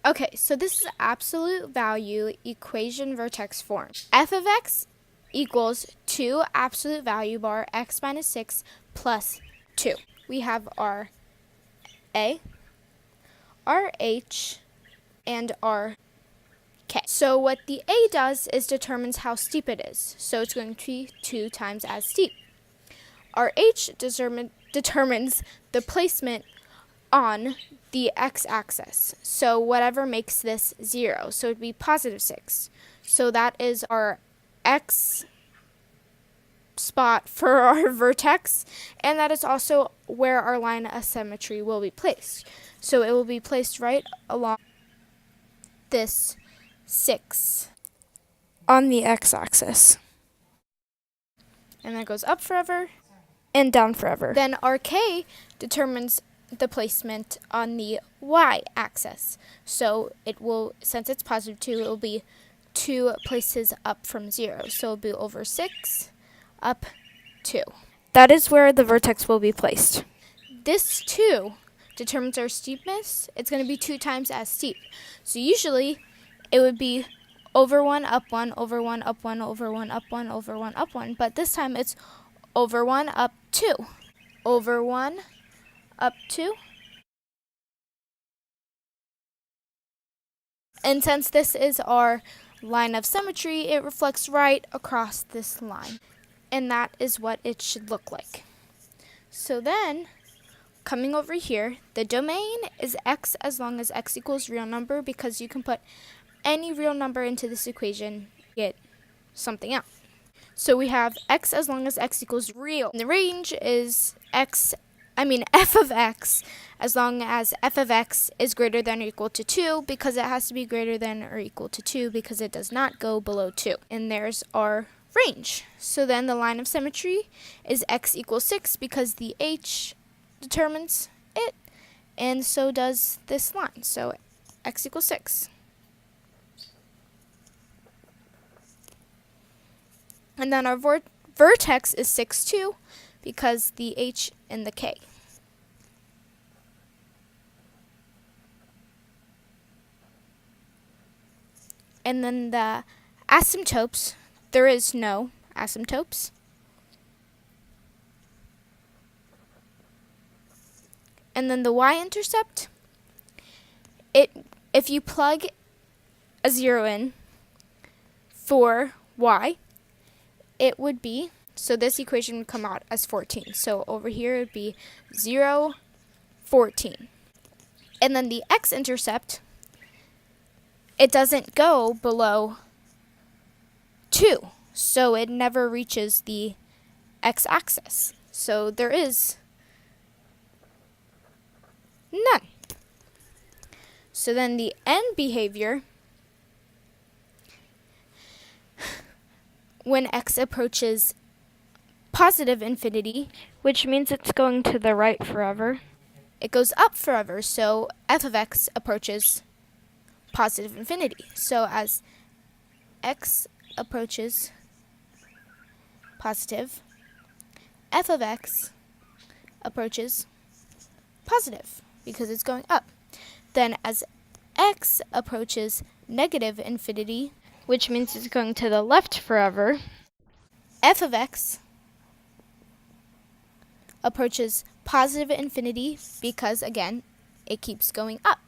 Okay, so this is absolute value equation vertex form. F of x equals 2 absolute value bar x minus 6 plus 2. We have our A, our H, and our K. So what the A does is determines how steep it is. So it's going to be 2 times as steep. Our H determines the placement on the x-axis. So whatever makes this 0. So it'd be positive 6. So that is our x spot for our vertex, and that is also where our line of symmetry will be placed. So it will be placed right along this 6 on the x-axis. And that goes up forever and down forever. Then our K determines the placement on the y-axis. So it will, since it's positive 2, it will be 2 places up from 0. So it'll be over 6, up 2. That is where the vertex will be placed. This 2 determines our steepness. It's going to be 2 times as steep. So usually it would be over 1, up 1, over 1, up 1, over 1, up 1, over 1, up 1. But this time it's over 1, up 2. Over 1, up 2. And since this is our line of symmetry, it reflects right across this line. And that is what it should look like. So then, coming over here, the domain is x as long as x equals real number, because you can put any real number into this equation, get something out. So we have x as long as x equals real. And the range is f of x as long as f of x is greater than or equal to 2, because it has to be greater than or equal to 2 because it does not go below 2. And there's our range. So then the line of symmetry is x equals 6 because the h determines it, and so does this line. So x equals 6. And then our vertex is 6, 2 because the h and the k. And then the asymptotes, there is no asymptotes. And then the y-intercept, if you plug a 0 in for y, it would be, so this equation would come out as 14. So over here it would be 0, 14. And then the x-intercept, it doesn't go below 2. So it never reaches the x-axis. So there is none. So then the end behavior, when x approaches positive infinity, which means it's going to the right forever, it goes up forever. So f of x approaches positive infinity. So as x approaches positive, f of x approaches positive because it's going up. Then as x approaches negative infinity, which means it's going to the left forever, f of x approaches positive infinity because, again, it keeps going up.